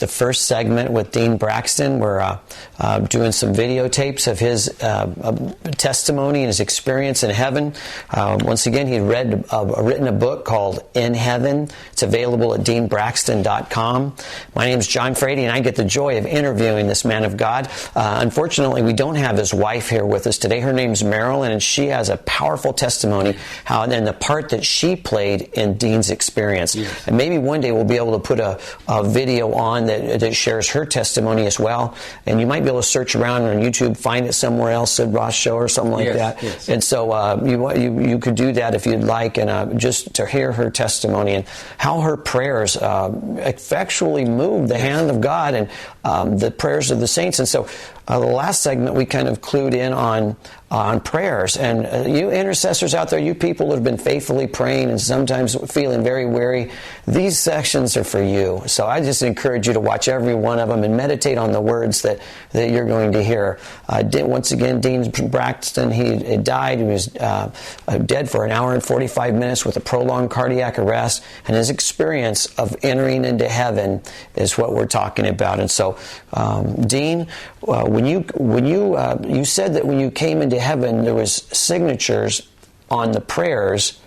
the first segment with Dean Braxton. We're doing some videotapes of his testimony and his experience in heaven. Once again, he written a book called In Heaven. It's available at deanbraxton.com. My name is John Frady, and I get the joy of interviewing this man of God. Unfortunately, we don't have his wife here with us today. Her name's Marilyn, and she has a powerful testimony and the part that she played in Dean's experience. Yes. And maybe one day we'll be able to put a video on that shares her testimony as well. And you might be able to search around on YouTube, find it somewhere else, Sid Ross Show or something like that. Yes. And so you could do that if you'd like, and just to hear her testimony and how her prayers effectually moved the hand of God and the prayers of the saints. And so the last segment we kind of clued in on prayers. And you intercessors out there, you people that have been faithfully praying and sometimes feeling very weary, these sections are for you. So I just encourage you to watch every one of them and meditate on the words that you're going to hear. Once again, Dean Braxton, he died. He was dead for an hour and 45 minutes with a prolonged cardiac arrest. And his experience of entering into heaven is what we're talking about. And so, Dean, when you said that when you came into heaven, there was signatures on the prayers,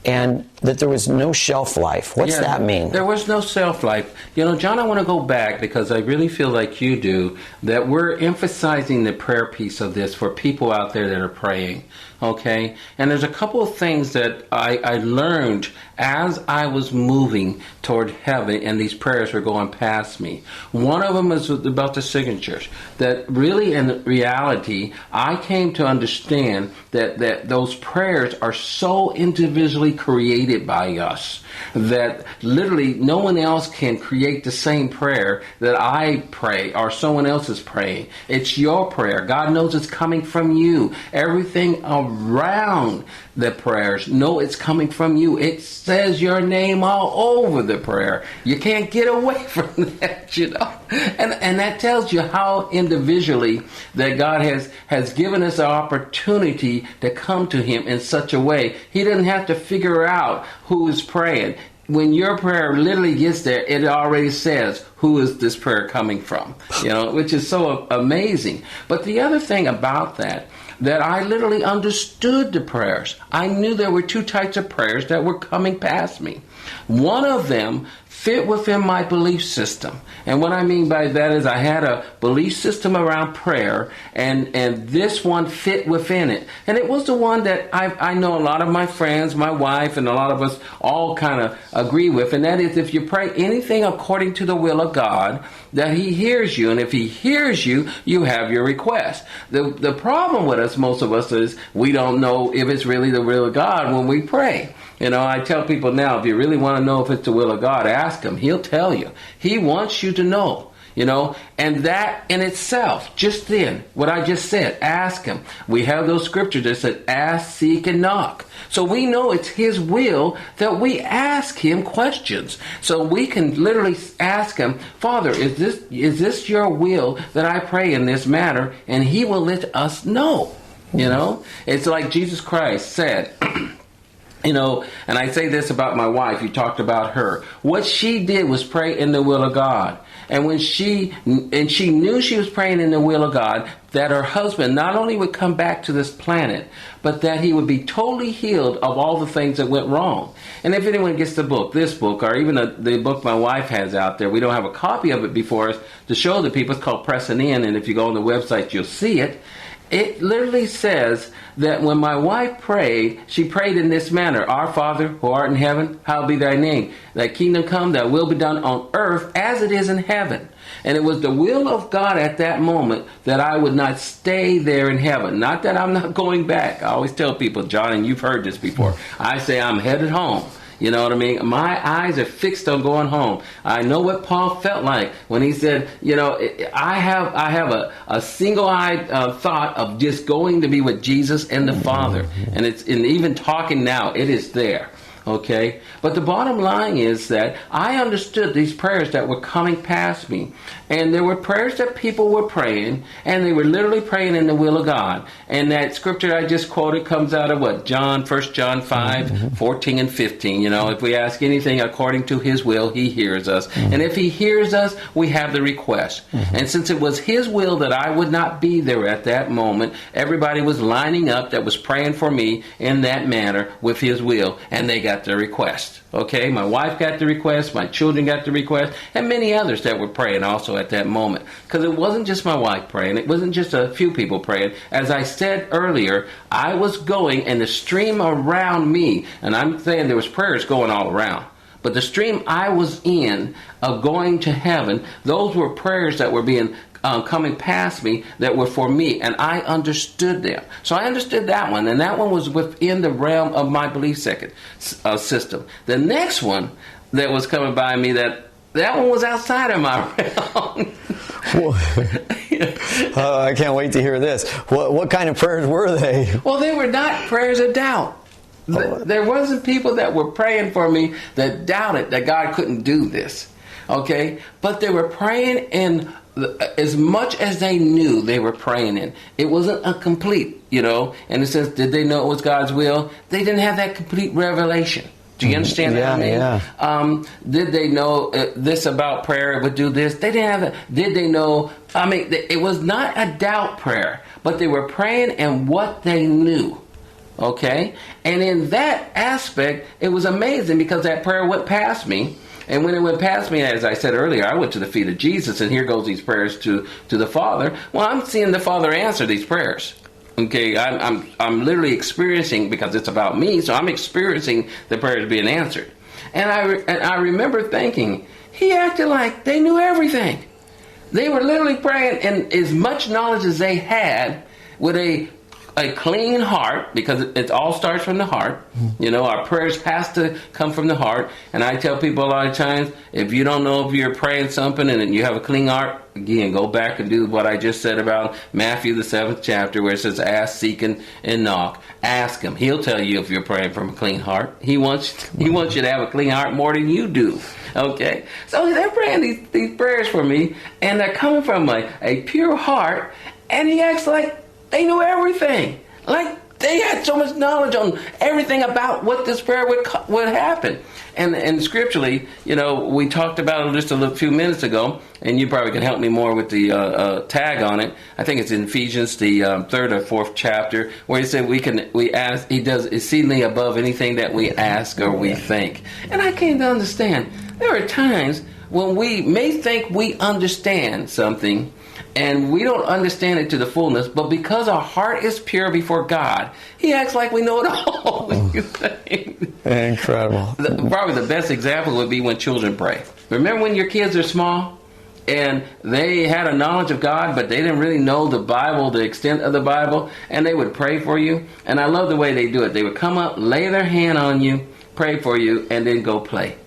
and that there was no shelf life. What's that mean? There was no shelf life. You know, John, I want to go back because I really feel like you do, that we're emphasizing the prayer piece of this for people out there that are praying. Okay? And there's a couple of things that I learned as I was moving toward heaven and these prayers were going past me. One of them is about the signatures. That really, in reality, I came to understand that those prayers are so individually created by us that literally no one else can create the same prayer that I pray or someone else is praying. It's your prayer. God knows it's coming from you. Everything around the prayers, no, it's coming from you. It says your name all over the prayer. You can't get away from that, you know. And that tells you how individually that God has given us an opportunity to come to Him in such a way. He doesn't have to figure out who is praying. When your prayer literally gets there, it already says, who is this prayer coming from? You know, which is so amazing. But the other thing about that I literally understood the prayers. I knew there were two types of prayers that were coming past me. One of them fit within my belief system. And what I mean by that is I had a belief system around prayer, and this one fit within it. And it was the one that I know a lot of my friends, my wife, and a lot of us all kind of agree with. And that is, if you pray anything according to the will of God, that He hears you. And if He hears you, you have your request. The problem with us, most of us, is we don't know if it's really the will of God when we pray. You know, I tell people now, if you really want to know if it's the will of God, ask Him. He'll tell you. He wants you to know, you know, and that in itself, just then, what I just said, ask Him. We have those scriptures that said, ask, seek, and knock. So we know it's His will that we ask Him questions. So we can literally ask Him, Father, is this your will that I pray in this matter? And He will let us know, you know. It's like Jesus Christ said, you know, and I say this about my wife. You talked about her. What she did was pray in the will of God. And when she knew she was praying in the will of God, that her husband not only would come back to this planet, but that he would be totally healed of all the things that went wrong. And if anyone gets the book, this book, or even the book my wife has out there, we don't have a copy of it before us to show the people. It's called Pressing In, and if you go on the website, you'll see it. It literally says that when my wife prayed, she prayed in this manner: Our Father, who art in heaven, hallowed be thy name. Thy kingdom come, thy will be done on earth as it is in heaven. And it was the will of God at that moment that I would not stay there in heaven. Not that I'm not going back. I always tell people, John, and you've heard this before, I say I'm headed home. You know what I mean? My eyes are fixed on going home. I know what Paul felt like when he said, you know, I have a single-eyed thought of just going to be with Jesus and the Father. And even talking now, it is there. Okay? But the bottom line is that I understood these prayers that were coming past me. And there were prayers that people were praying, and they were literally praying in the will of God. And that scripture I just quoted comes out of what? 1 John 5, 14 and 15. You know, if we ask anything according to his will, he hears us. And if he hears us, we have the request. And since it was his will that I would not be there at that moment, everybody was lining up that was praying for me in that manner with his will, and they got the request. Okay, my wife got the request, my children got the request, and many others that were praying also at that moment. Because it wasn't just my wife praying, it wasn't just a few people praying. As I said earlier, I was going, and the stream around me, and I'm saying there was prayers going all around, but the stream I was in of going to heaven, those were prayers that were being coming past me that were for me, and I understood them. So I understood that one, and that one was within the realm of my belief system. The next one that was coming by me, that one was outside of my realm. I can't wait to hear this. What kind of prayers were they? Well, they were not prayers of doubt. There wasn't people that were praying for me that doubted that God couldn't do this. Okay? But they were praying in as much as they knew they were praying in. It wasn't a complete, in the sense, did they know it was God's will? They didn't have that complete revelation. Do you understand what I mean? Yeah. Did they know this about prayer? It would do this. They didn't have that. Did they know? I mean, it was not a doubt prayer, but they were praying in what they knew. Okay? And in that aspect, it was amazing because that prayer went past me. And when it went past me, as I said earlier, I went to the feet of Jesus, and here goes these prayers to the Father. Well, I'm seeing the Father answer these prayers. Okay, I'm literally experiencing, because it's about me, so I'm experiencing the prayers being answered. And I remember thinking, he acted like they knew everything. They were literally praying in as much knowledge as they had with a clean heart, because it all starts from the heart. Our prayers has to come from the heart. And I tell people a lot of times, if you don't know if you're praying something and you have a clean heart, again, go back and do what I just said about Matthew, the 7th chapter, where it says, ask, seek, and knock. Ask him. He'll tell you if you're praying from a clean heart. He wants you to have a clean heart more than you do. Okay? So they're praying these prayers for me, and they're coming from a pure heart, and he acts like they knew everything. Like they had so much knowledge on everything about what this prayer would happen. And scripturally, we talked about it just a few minutes ago, and you probably can help me more with the tag on it. I think it's in Ephesians, the 3rd or 4th chapter, where he said we ask. He does exceedingly above anything that we ask or we think. And I came to understand there are times when we may think we understand something, and we don't understand it to the fullness, but because our heart is pure before God, he acts like we know it all. Incredible. Probably the best example would be when children pray. Remember when your kids are small and they had a knowledge of God, but they didn't really know the Bible, the extent of the Bible, and they would pray for you? And I love the way they do it. They would come up, lay their hand on you, pray for you, and then go play.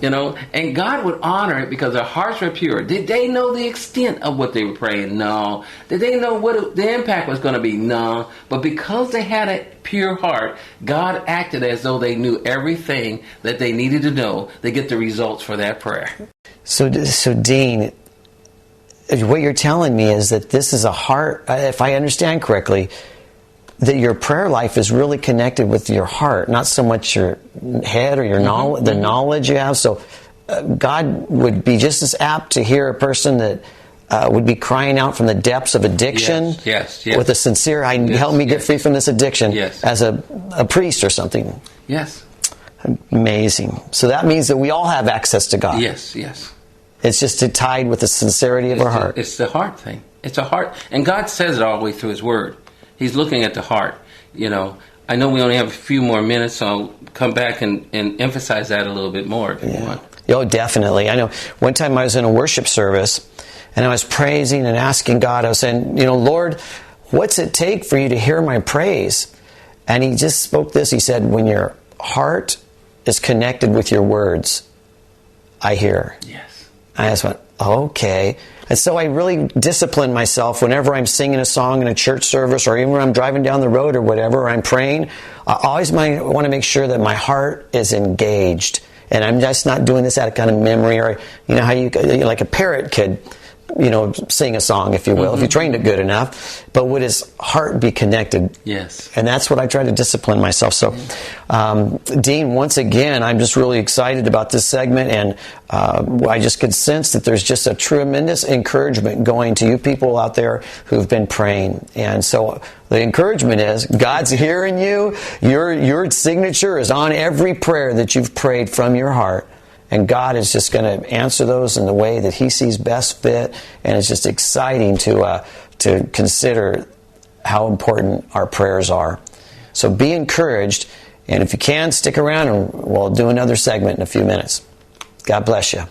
And God would honor it because their hearts were pure. Did they know the extent of what they were praying? No. Did they know what the impact was going to be? No. But because they had a pure heart, God acted as though they knew everything that they needed to know to get the results for that prayer. So Dean, what you're telling me is that this is a heart, if I understand correctly, that your prayer life is really connected with your heart, not so much your head or your knowledge, the knowledge you have. So God would be just as apt to hear a person that would be crying out from the depths of addiction yes. with a sincere, help me get free from this addiction, as a priest or something. Yes. Amazing. So that means that we all have access to God. Yes. It's just tied with the sincerity of our heart. It's the heart thing. It's a heart. And God says it all the way through his word. He's looking at the heart. I know we only have a few more minutes, so I'll come back and emphasize that a little bit more if you want. Oh, definitely. I know one time I was in a worship service, and I was praising and asking God. I was saying, Lord, what's it take for you to hear my praise? And he just spoke this. He said, when your heart is connected with your words, I hear. Yes. I just went, okay. And so I really discipline myself whenever I'm singing a song in a church service, or even when I'm driving down the road or whatever, or I'm praying. I always want to make sure that my heart is engaged. And I'm just not doing this out of kind of memory, or, how like a parrot could, sing a song, if you will, if you trained it good enough. But would his heart be connected? Yes. And that's what I try to discipline myself. So, Dean, once again, I'm just really excited about this segment, and I just could sense that there's just a tremendous encouragement going to you people out there who've been praying. And so the encouragement is God's hearing you. Your signature is on every prayer that you've prayed from your heart. And God is just going to answer those in the way that He sees best fit. And it's just exciting to consider how important our prayers are. So be encouraged. And if you can, stick around and we'll do another segment in a few minutes. God bless you.